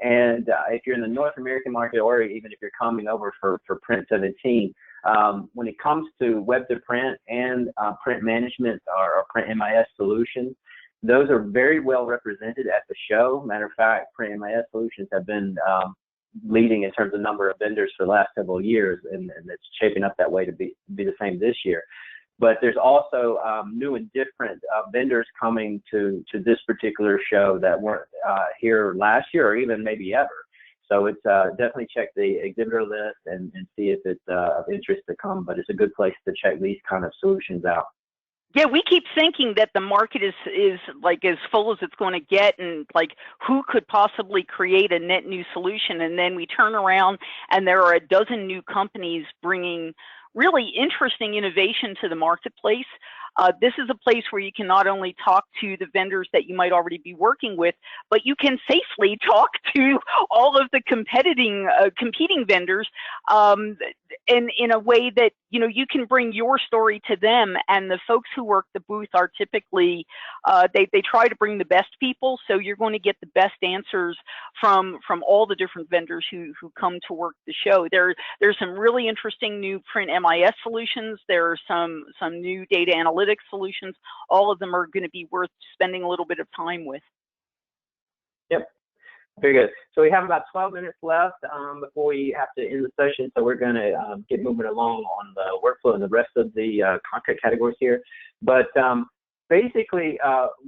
And if you're in the North American market, or even if you're coming over for Print 17, when it comes to web to print and print management or print MIS solutions, those are very well represented at the show. Matter of fact, print MIS solutions have been leading in terms of number of vendors for the last several years, and it's shaping up that way to be the same this year. But there's also new and different vendors coming to this particular show that weren't here last year or even maybe ever. So it's definitely check the exhibitor list and see if it's of interest to come, but it's a good place to check these kind of solutions out. Yeah, we keep thinking that the market is like as full as it's going to get, and like who could possibly create a net new solution, and then we turn around and there are a dozen new companies bringing really interesting innovation to the marketplace. This is a place where you can not only talk to the vendors that you might already be working with, but you can safely talk to all of the competing vendors in a way that, you know, you can bring your story to them. And the folks who work the booth are typically, they try to bring the best people. So you're going to get the best answers from all the different vendors who come to work the show. There's some really interesting new print MIS solutions. There are some new data analytics solutions. All of them are going to be worth spending a little bit of time with. Yep. Very good. So we have about 12 minutes left before we have to end the session. So we're going to get moving along on the workflow and the rest of the content categories here. But basically,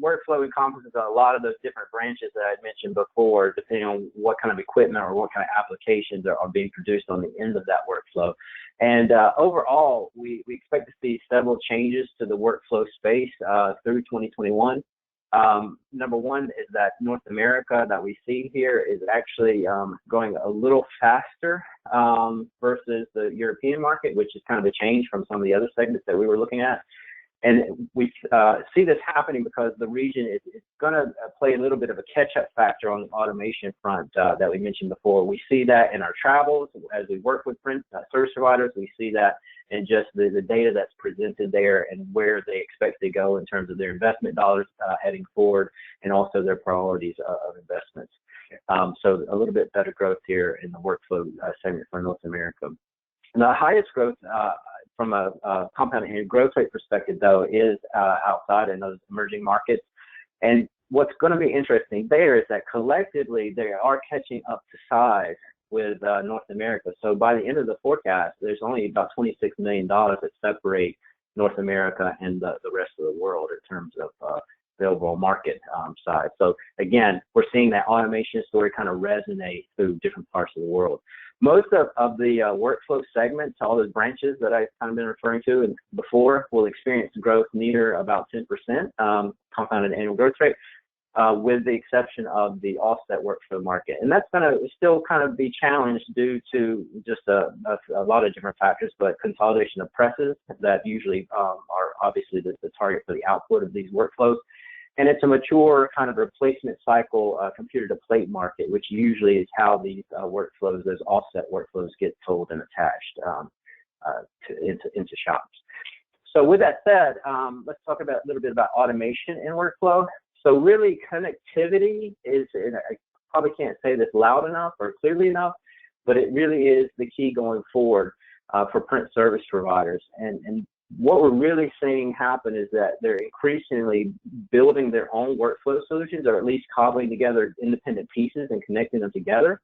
workflow encompasses a lot of those different branches that I mentioned before, depending on what kind of equipment or what kind of applications are being produced on the end of that workflow. And overall, we expect to see several changes to the workflow space through 2021. Number one is that North America that we see here is actually going a little faster versus the European market, which is kind of a change from some of the other segments that we were looking at. And we see this happening because the region is going to play a little bit of a catch-up factor on the automation front that we mentioned before. We see that in our travels as we work with print service providers. We see that in just the data that's presented there and where they expect to go in terms of their investment dollars heading forward, and also their priorities of investments. So a little bit better growth here in the workflow segment for North America. And the highest growth from a compound annual growth rate perspective, though, is outside in those emerging markets. And what's going to be interesting there is that collectively they are catching up to size with North America. So by the end of the forecast, there's only about $26 million that separate North America and the rest of the world in terms of the overall market size. So again, we're seeing that automation story kind of resonate through different parts of the world. Most of the workflow segments, all those branches that I've kind of been referring to and before, will experience growth near about 10% compounded annual growth rate, with the exception of the offset workflow market. And that's going to still kind of be challenged due to just a lot of different factors, but consolidation of presses that usually are obviously the target for the output of these workflows. And it's a mature kind of replacement cycle computer to plate market, which usually is how these workflows, those offset workflows, get sold and attached into shops. So with that said, let's talk a little bit about automation in workflow. So really, connectivity is, and I probably can't say this loud enough or clearly enough, but it really is the key going forward for print service providers. And what we're really seeing happen is that they're increasingly building their own workflow solutions, or at least cobbling together independent pieces and connecting them together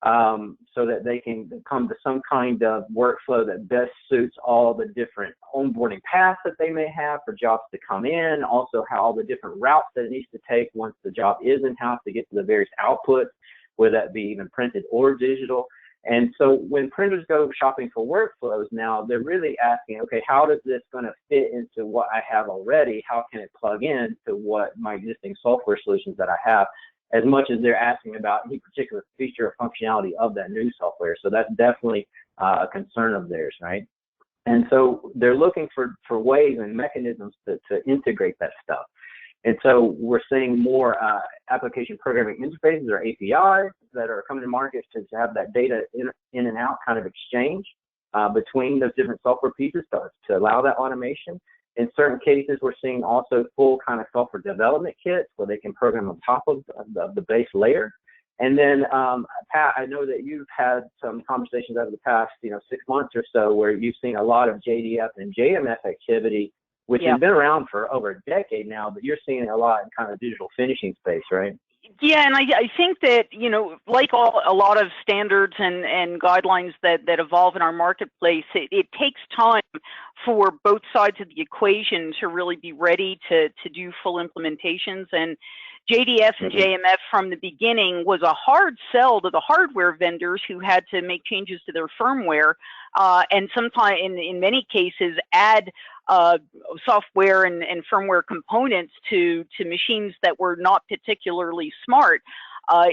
so that they can come to some kind of workflow that best suits all the different onboarding paths that they may have for jobs to come in, also how all the different routes that it needs to take once the job is in-house to get to the various outputs, whether that be even printed or digital. And so when printers go shopping for workflows now, they're really asking, okay, how does this going to fit into what I have already? How can it plug in to what my existing software solutions that I have, as much as they're asking about any particular feature or functionality of that new software? So that's definitely a concern of theirs, right? And so they're looking for ways and mechanisms to integrate that stuff. And so we're seeing more application programming interfaces or APIs that are coming to market to have that data in and out kind of exchange between those different software pieces to allow that automation. In certain cases, we're seeing also full kind of software development kits where they can program on top of the base layer. And then, Pat, I know that you've had some conversations over the past, 6 months or so where you've seen a lot of JDF and JMF activity, which has been around for over a decade now, but you're seeing a lot in kind of digital finishing space, right? Yeah, and I think that, like a lot of standards and guidelines that evolve in our marketplace, it takes time for both sides of the equation to really be ready to do full implementations. And JDF and JMF from the beginning was a hard sell to the hardware vendors who had to make changes to their firmware, and sometimes, in many cases, add software and firmware components to machines that were not particularly smart.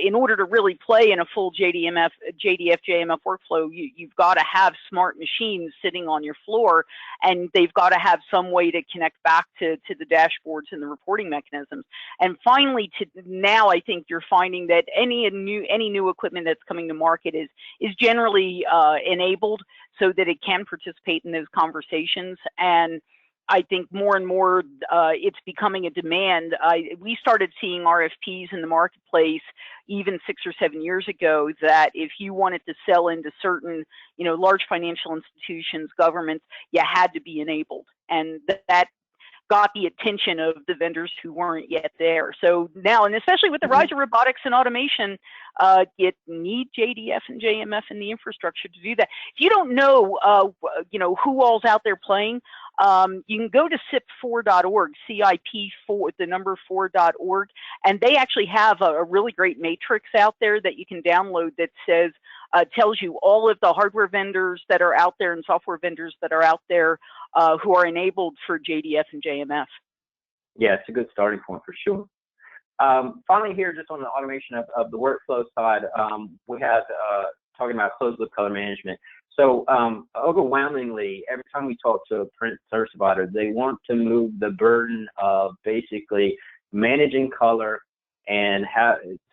In order to really play in a full JDF, JMF workflow, you've got to have smart machines sitting on your floor, and they've got to have some way to connect back to the dashboards and the reporting mechanisms. And finally, now I think you're finding that any new equipment that's coming to market is generally enabled so that it can participate in those conversations. And I think more and more it's becoming a demand. We started seeing RFPs in the marketplace even 6 or 7 years ago that if you wanted to sell into certain, large financial institutions, governments, you had to be enabled. And that got the attention of the vendors who weren't yet there. So now, and especially with the rise of robotics and automation, you need JDF and JMF in the infrastructure to do that. If you don't know, who all's out there playing, you can go to CIP4.org, CIP4, the number 4.org, and they actually have a really great matrix out there that you can download that says, tells you all of the hardware vendors that are out there and software vendors that are out there who are enabled for JDF and JMF. Yeah, it's a good starting point for sure. Finally here, just on the automation of the workflow side, we had talking about closed loop color management. So overwhelmingly, every time we talk to a print service provider, they want to move the burden of basically managing color and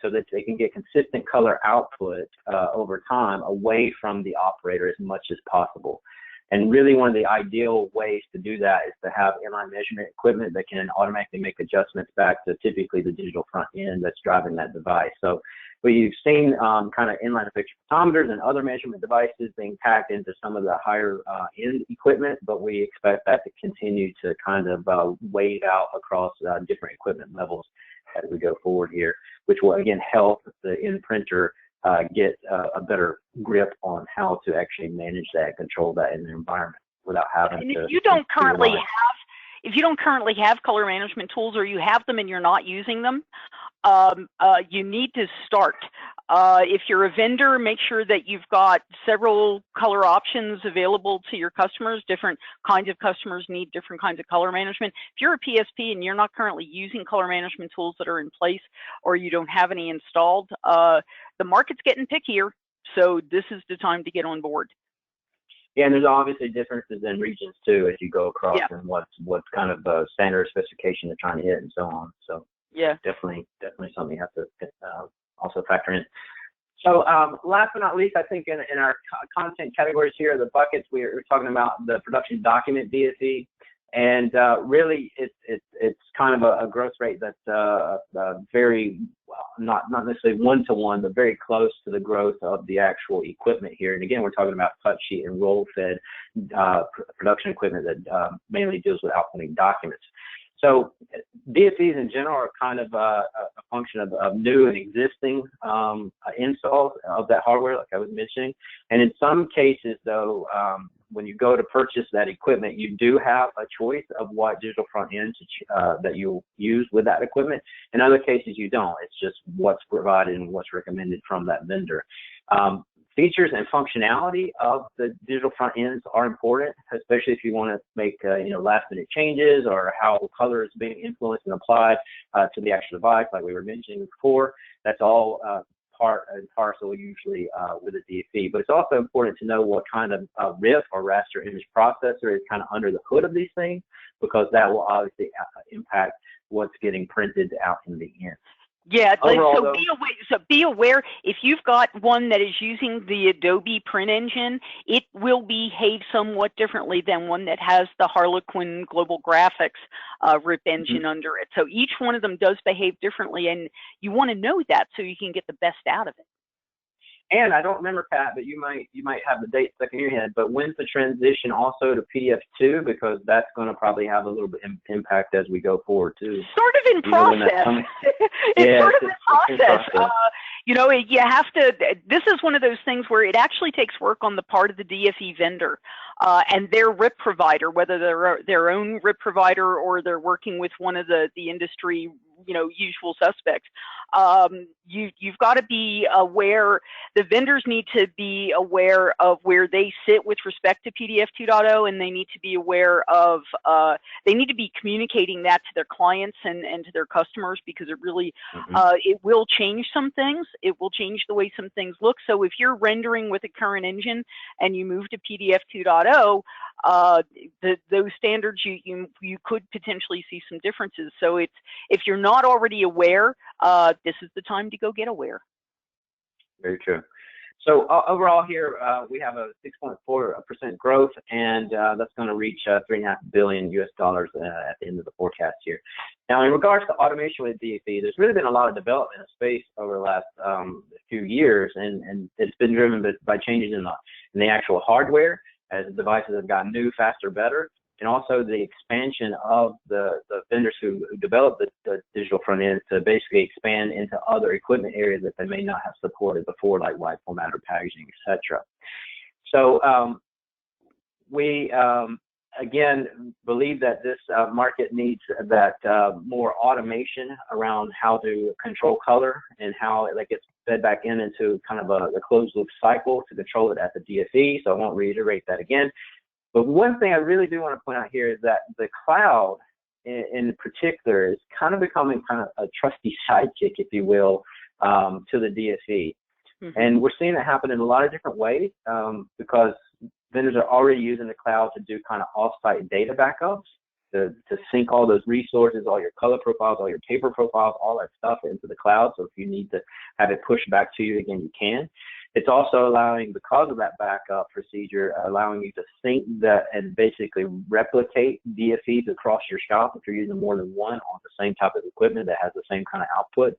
so that they can get consistent color output over time away from the operator as much as possible. And really one of the ideal ways to do that is to have inline measurement equipment that can automatically make adjustments back to typically the digital front end that's driving that device. So we've seen kind of inline effective photometers and other measurement devices being packed into some of the higher end equipment, but we expect that to continue to kind of wade out across different equipment levels as we go forward here, which will again help the end printer get a better grip on how to actually manage that, control that in the environment without having to. If you don't currently have color management tools, or you have them and you're not using them, you need to start. If you're a vendor, make sure that you've got several color options available to your customers. Different kinds of customers need different kinds of color management. If you're a PSP and you're not currently using color management tools that are in place, or you don't have any installed, the market's getting pickier. So this is the time to get on board. Yeah, and there's obviously differences in regions too as you go across, and what's kind of standard specification they're trying to hit and so on. So yeah, definitely something you have to also factor in. So last but not least, I think in our content categories here, the buckets, we're talking about the production document DSE, and really it's kind of a growth rate that's very, not necessarily one-to-one, but very close to the growth of the actual equipment here. And again, we're talking about cut sheet and roll-fed production equipment that mainly deals with outputting documents. So DSEs in general are kind of a function of new and existing installs of that hardware, like I was mentioning. And in some cases, though, when you go to purchase that equipment, you do have a choice of what digital front end that you use with that equipment. In other cases, you don't. It's just what's provided and what's recommended from that vendor. Features and functionality of the digital front ends are important, especially if you want to make last-minute changes or how color is being influenced and applied to the actual device, like we were mentioning before. That's all part and parcel usually with a DFE. But it's also important to know what kind of RIF or raster image processor is kind of under the hood of these things, because that will obviously impact what's getting printed out in the end. Yeah, Overall, so though, be aware if you've got one that is using the Adobe print engine, it will behave somewhat differently than one that has the Harlequin Global Graphics RIP engine under it. So each one of them does behave differently, and you want to know that so you can get the best out of it. And I don't remember, Pat, but you might have the date stuck in your head. But when's the transition also to PDF2? Because that's going to probably have a little bit impact as we go forward too. Sort of in process. It's sort of in process. You know, you have to. This is one of those things where it actually takes work on the part of the DFE vendor and their RIP provider, whether they're their own RIP provider or they're working with one of the industry, you know, usual suspects. You've got to be aware. The vendors need to be aware of where they sit with respect to PDF 2.0, and they need to be aware of. They need to be communicating that to their clients and to their customers, because it really it will change some things. It will change the way some things look. So if you're rendering with a current engine and you move to PDF 2.0, those standards you could potentially see some differences. So it's, if you're not already aware, this is the time to go get aware. Very true. So overall here, we have a 6.4% growth, and that's going to reach $3.5 billion at the end of the forecast here. Now, in regards to automation with DFE, there's really been a lot of development in space over the last few years, and it's been driven by changes in the actual hardware as the devices have gotten new, faster, better, and also the expansion of the vendors who develop the digital front end to basically expand into other equipment areas that they may not have supported before, like wide format or packaging, etc. So we again believe that this market needs that more automation around how to control color and how it gets fed back into kind of a closed loop cycle to control it at the DFE. So I won't reiterate that again. But one thing I really do want to point out here is that the cloud in particular is kind of becoming kind of a trusty sidekick, if you will, to the DFE. And we're seeing it happen in a lot of different ways because vendors are already using the cloud to do kind of off-site data backups, to sync all those resources, all your color profiles, all your paper profiles, all that stuff into the cloud. So if you need to have it pushed back to you again, you can. It's also allowing, because of that backup procedure, allowing you to sync that and basically replicate DFEs across your shop if you're using more than one on the same type of equipment that has the same kind of output.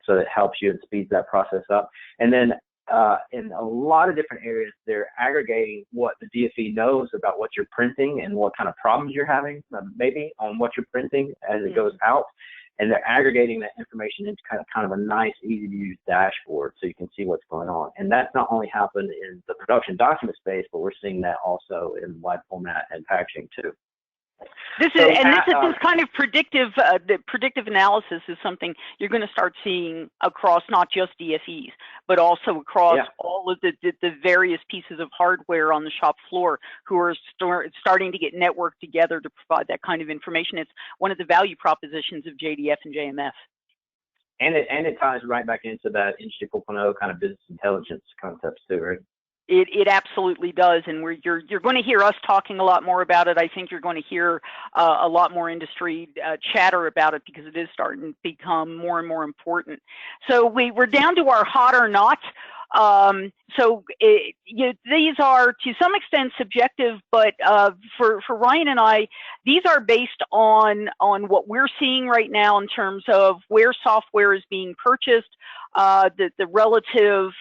So it helps you and speeds that process up. And then in a lot of different areas, they're aggregating what the DFE knows about what you're printing and what kind of problems you're having, maybe on what you're printing as it goes out. And they're aggregating that information into kind of a nice, easy-to-use dashboard so you can see what's going on. And that's not only happened in the production document space, but we're seeing that also in wide format and packaging too. This kind of predictive analysis is something you're going to start seeing across not just DFEs, but also across all of the various pieces of hardware on the shop floor who are starting to get networked together to provide that kind of information. It's one of the value propositions of JDF and JMF. And it ties right back into that Industry 4.0 kind of business intelligence concepts too, right? It absolutely does, and you're going to hear us talking a lot more about it. I think you're going to hear a lot more industry chatter about it because it is starting to become more and more important. So we're down to our hot or not. These are to some extent subjective, but for Ryan and I, these are based on what we're seeing right now in terms of where software is being purchased, the relative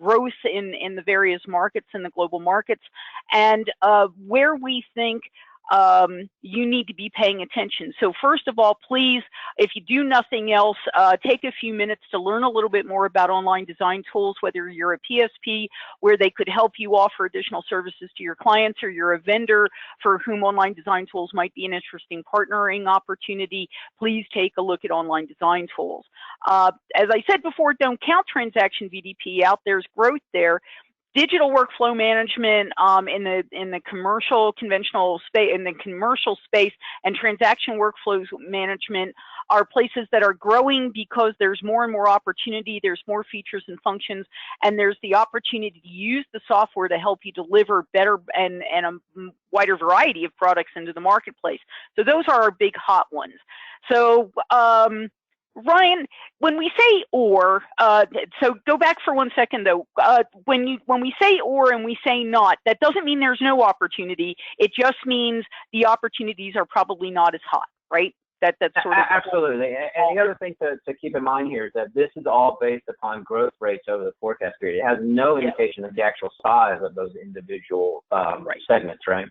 growth in the various markets, in the global markets, and where we think you need to be paying attention. So first of all, please, if you do nothing else, take a few minutes to learn a little bit more about online design tools, whether you're a PSP, where they could help you offer additional services to your clients, or you're a vendor for whom online design tools might be an interesting partnering opportunity. Please take a look at online design tools. As I said before, don't count transaction VDP out. There's growth there. Digital workflow management in the commercial conventional space, in the commercial space, and transaction workflows management are places that are growing because there's more and more opportunity, there's more features and functions, and there's the opportunity to use the software to help you deliver better and a wider variety of products into the marketplace. So those are our big hot ones. So Ryan, when we say or, so go back for 1 second though. When we say or and we say not, that doesn't mean there's no opportunity. It just means the opportunities are probably not as hot, right? That's sort of absolutely. And the other thing to keep in mind here is that this is all based upon growth rates over the forecast period. It has no indication of the actual size of those individual segments, right?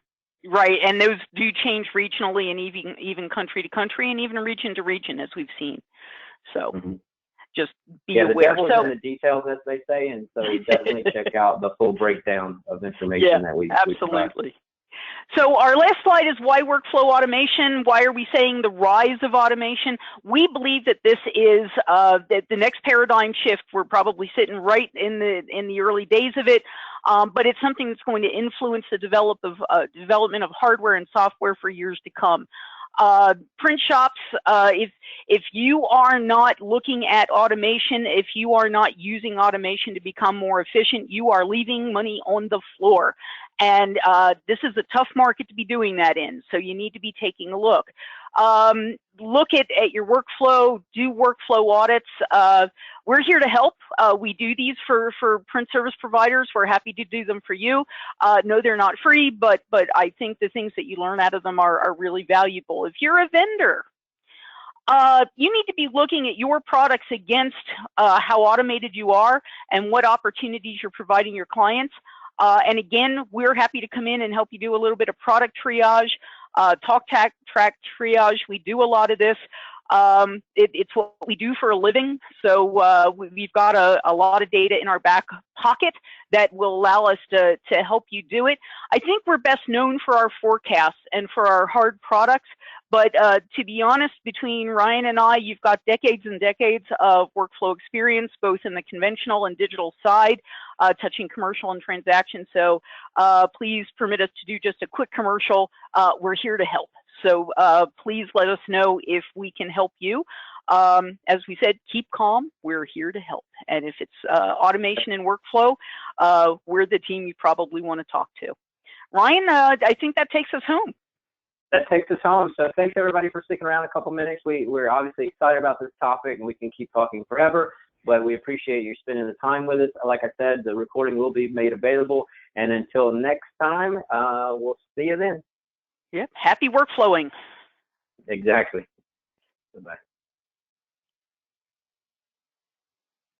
Right, and those do change regionally and even country to country and even region to region, as we've seen. So just be aware. The devil is in the details, as they say, and so definitely check out the full breakdown of information that we absolutely. So our last slide is why workflow automation. Why are we saying the rise of automation? We believe that this is the next paradigm shift. We're probably sitting right in the early days of it, but it's something that's going to influence the development of hardware and software for years to come. Print shops, if you are not looking at automation, if you are not using automation to become more efficient, you are leaving money on the floor. And this is a tough market to be doing that in, so you need to be taking a look. Look at your workflow, do workflow audits. We're here to help. We do these for print service providers. We're happy to do them for you. No, they're not free, but I think the things that you learn out of them are really valuable. If you're a vendor, you need to be looking at your products against how automated you are and what opportunities you're providing your clients. And again, we're happy to come in and help you do a little bit of product triage, talk track triage. We do a lot of this. It's what we do for a living. So we've got a lot of data in our back pocket that will allow us to help you do it. I think we're best known for our forecasts and for our hard products. But to be honest, between Ryan and I, you've got decades and decades of workflow experience, both in the conventional and digital side, touching commercial and transaction. So please permit us to do just a quick commercial. We're here to help. So please let us know if we can help you. As we said, keep calm. We're here to help. And if it's automation and workflow, we're the team you probably want to talk to. Ryan, I think that takes us home. That takes us home. So thanks everybody for sticking around a couple minutes. We're obviously excited about this topic, and we can keep talking forever, but we appreciate you spending the time with us. Like I said, the recording will be made available. And until next time, we'll see you then. Yep. Happy workflowing. Exactly. Bye-bye.